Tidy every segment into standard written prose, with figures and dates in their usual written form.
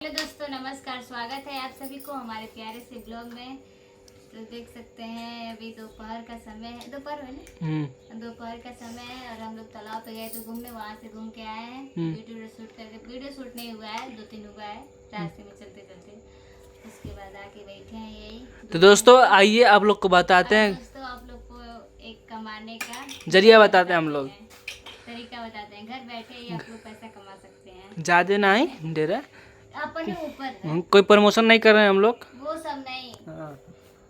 Hello दोस्तों, नमस्कार। स्वागत है आप सभी को हमारे प्यारे से ब्लॉग में। तो देख सकते हैं अभी दोपहर का समय है, दोपहर है ना, दोपहर का समय है और हम लोग तालाब पे गए तो घूमने, वहाँ से घूम के आए हैं। वीडियो शूट करके, वीडियो शूट नहीं हुआ है, 2-3 हुआ है रास्ते में चलते चलते। उसके बाद आके बैठे हैं यही। तो दोस्तों आइए आप लोग को बताते हैं, दोस्तों आप लोग को एक कमाने का जरिया बताते हैं हम लोग, तरीका बताते हैं। घर बैठे ही आप लोग पैसा कमा सकते हैं। ज्यादा नहीं डेरा, अपने ऊपर है, कोई प्रमोशन नहीं कर रहे हैं हम लोग। वो सब नहीं,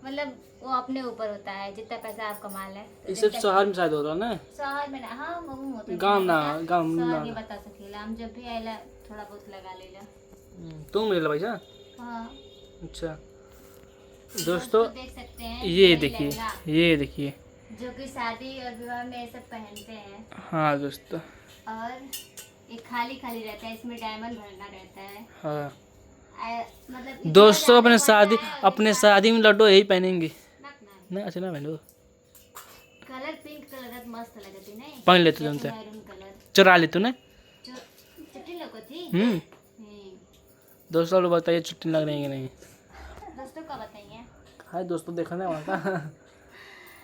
मतलब वो अपने ऊपर होता है। जितना पैसा आप कमा लें तो सिर्फ शहर में शायद होता है ना, शहर में ना। हाँ वो होता है, गाँव ना, गाँव शहर ना के बता सकेला। हम जब भी आएला थोड़ा बहुत लगा लेला। तुम मिले पैसा। हाँ अच्छा दोस्तों देख सकते हैं, ये देखिए, ये देखिए, जो कि शादी और विवाह में ये सब पहनते हैं। हाँ दोस्तों, और ये खाली खाली रहता है, इसमें डायमंड भरना रहता है। हाँ मतलब दोस्तों अपने शादी में लड्डू यही पहनेंगे ना। अच्छा ना पहनो, कलर पिंक कलर मस्त लगती नहीं, पहन लेते जानते, मैरून कलर चुरा लेते ना। चुट्टी लोग थी। दोस्तों लोग बताइए छुट्टी लग रही है कि नहीं। दोस्तों का बताइए। हाय दोस्तों, देखा ना वहाँ का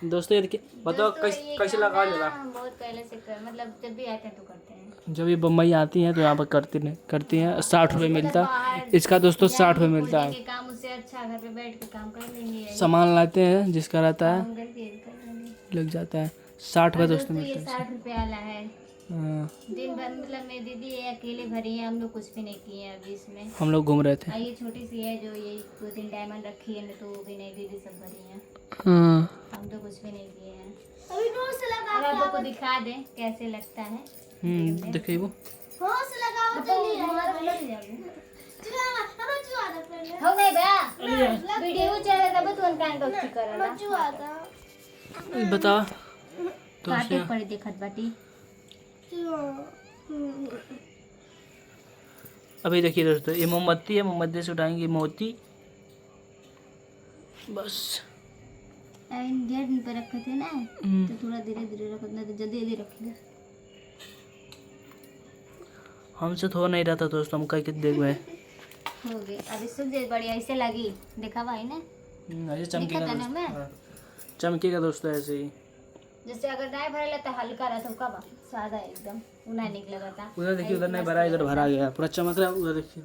दोस्तों ये देखिए, बताओ कैसे लगा लेगा। बहुत पहले से मतलब जब भी आते हैं तो करते हैं। जब ये बम्बई आती हैं तो यहाँ पर करती हैं 60 रुपये मिलता है इसका दोस्तों, 60 रुपये मिलता है। काम उससे अच्छा घर पे बैठ के काम कर लेंगे। सामान लाते हैं जिसका रहता है लग जाता है 60 रुपये दोस्तों मिलता है। 60 रुपये वाला है। दिन भर मतलब मेरी दीदी है, अकेले भरी है, हम लोग कुछ भी नहीं किए हैं अभी इसमें। हम लोग घूम रहे थे। ये छोटी सी है जो ये 2-3 डायमंड रखी है, तो वो भी नहीं, दीदी सब भरी है। हम तो कुछ भी नहीं किए हैं। अभी नोट से लगा के आप लोग को दिखा दें कैसे लगता है। देखिए वो नोट से लगा के लिए हमारा लग जाएगा। हो नहीं बा वीडियो चला तब तो अनकान डॉक्टर करला बता काटे पड़े देखत बाटी। अभी देखिए दोस्तों, ये मोमबत्ती है, मोमबत्ती से उठाएंगे मोती बस। इंडिया दिन पर रखे थे ना, तो थोड़ा धीरे धीरे रखो, ना तो जल्दी जल्दी रखेगा। हमसे तो हो नहीं रहा था दोस्तों, हम कहीं के देख गए हो गए। अभी सुन दे, बढ़िया ऐसे लगी, देखा भाई ना, ऐसे चमकेगा, चमकेगा दोस्तों ऐसे ही। जैसे अगर नहीं भरेला तो हल्का रहता, कब सादा एकदम उना निकलेगा था। उधर देखिए, उधर नहीं भरा, इधर भरा गया, पूरा चमक रहा है। उधर देखिए,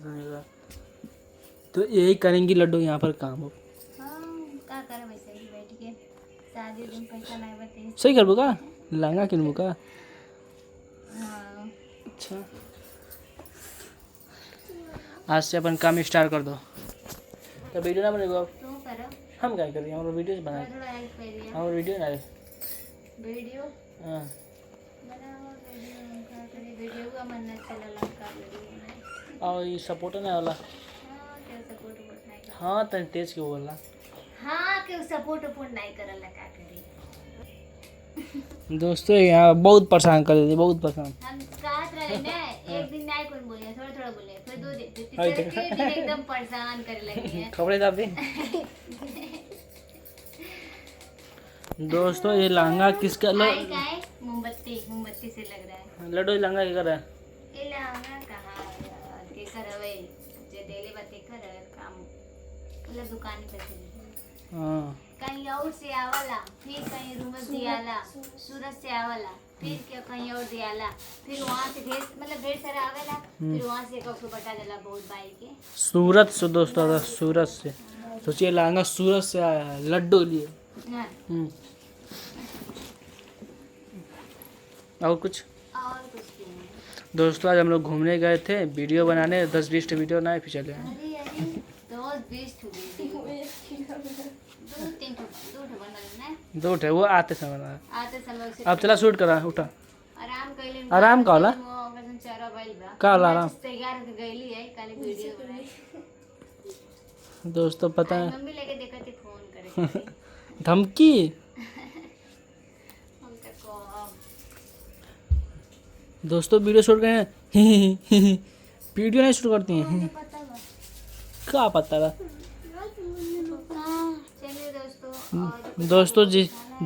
तो यही करेंगी लड्डू यहाँ पर काम हो। क्या करे वैसे ही बैठ के, शादी दिन पैसा नहीं बते। सही कर का लहंगा किन का। अच्छा आज से अपन काम स्टार्ट कर दो। तो वीडियो ना बनेगा अब, तुम करो, हम क्या करेंगे, हमारा वीडियो बनाए, थोड़ा हेल्प करिए। हमारा वीडियो ना वीडियो हाँ बनाओ, वीडियो का मन नहीं चला कर वीडियो। और ये सपोर्ट नहीं वाला। हां के सपोर्ट नहीं कर। हाँ तन तेज क्यों बोलना। हां के सपोर्ट नहीं करला, का करी दोस्तों यहाँ बहुत परेशान कर देती, बहुत परेशान। हम कहत रहे ना, एक दिन नहीं कोई बोले, थोड़ा थोड़ा बोले, फिर 2 दिन, तीसरे दिन एकदम परेशान करे लगी है। खबरें दाब दी दोस्तों। ये लहंगा किसका मोमबत्ती से लग रहा है। लड्डू लहंगा क्या कर रहा है। ये लहंगा कहाँ यार, के कर हवे जे देले बाते कर काम, मतलब दुकान पे से कहीं और से आवला, फिर कहीं रूम में दियाला, सूरत से आवला, फिर क्या कहीं और दियाला, फिर वहाँ से ढेर मतलब ढेर सारा आवेला, फिर वहाँ से कब बटा देला बहुत बाई के। सूरत से दोस्तों, सूरत से सोचिए, लहंगा सूरत से आया है लड्डू लिए। और कुछ नहीं। दोस्तों आज हम लोग घूमने गए थे, वीडियो बनाने 10-20 वीडियो ना फिर चले हैं। दो ठे वो आते समय ना। अब चला शूट करा, उठा आराम का होला का होला आराम। दोस्तों पता है मम्मी लेके देखते फोन करे धमकी। दोस्तों वीडियो शूट करें, वीडियो नहीं शूट करती हैं, क्या पता था। दोस्तों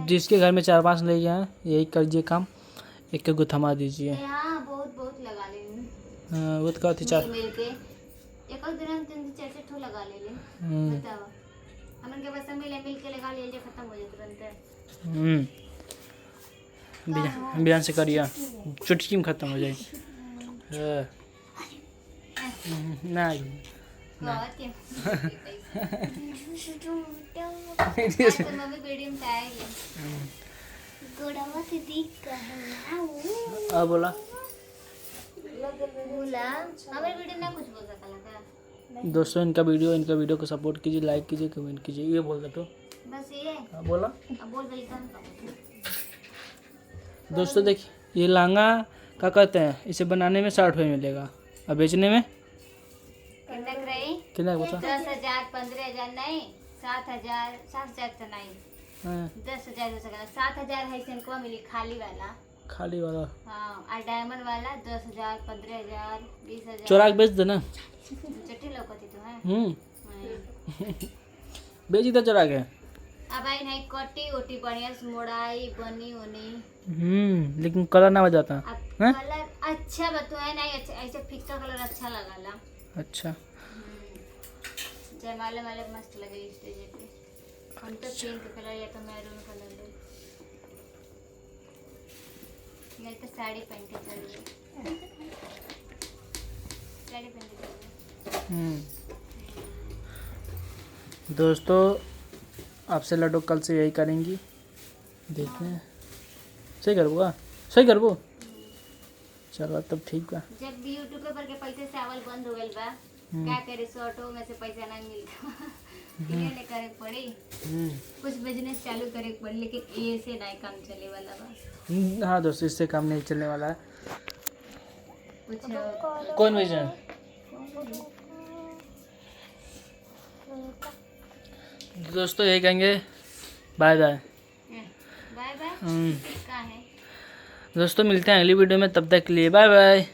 जिसके घर में 4-5 ले गए हैं, यही करिए काम, एक को थमा दीजिए। बहुत बहुत लगा लेंगे। वो तो कहती 4 मिल के एक लगभग दिन 3-4 ठो लगा ले बताओ हमन के बस मिल के लगा ले जे खत्म हो जाए तुरंत। बयान से करिया चुटकी में खत्म हो जाए। नहीं मम्मी वीडियो में आएगी गोड़ावा से देख कर बोला हमारे वीडियो में कुछ बोल सकता लगा। दोस्तों इनका वीडियो को सपोर्ट कीजिए, लाइक कीजिए, कमेंट कीजिए। ये बोल दो तो बस ये बोला। अब बोल वेलकम। दोस्तों देखिए ये लांगा क्या कहते हैं, इसे बनाने में 60 रुपये मिलेगा और बेचने में कितना बता 10,000 15,000 नहीं 7,000 7,000 तो नहीं 10,000 हो सकता 7,000 है सेंको मिली खाली वाला हाँ और डायमंड वाला 10,000 15,000 20,000 चोरा के बेच देना। चट्टी लौकती तो है बेची तो चोरा के अब आई नहीं कटी ओटी बढ़िया से मोड़ाई बनी ओनी लेकिन कलर ना बजाता कलर अच्छा बतुआ नहीं अच्छा ऐसे फिक्का कलर अच्छा लगाला। अच्छा जयमाला वाले मस्त लगे स्टेज पे हम तो पिंक कलर या तो मैरून कलर ले मैं तो साड़ी पहन के चल रही साड़ी पहन के दोस्तों आपसे लड्डू कल से यही करेंगी देखते हैं सही करबो चलो तब ठीक बा। जब भी यूट्यूब पर के पैसे चावल बंद हो गइल बा क्या करे शॉर्टो में से पैसा नहीं मिलता इन्हें करे पड़ी कुछ बिजनेस चालू करे पड़ी लेकिन ये से नहीं काम चले वाला बा। हाँ दोस्तों इससे काम नहीं चलने वाला है। कुछ कौन बिजनेस दोस्तों यही कहेंगे बाय बाय बाय बाय। दोस्तों मिलते हैं अगली वीडियो में, तब तक के लिए बाय बाय।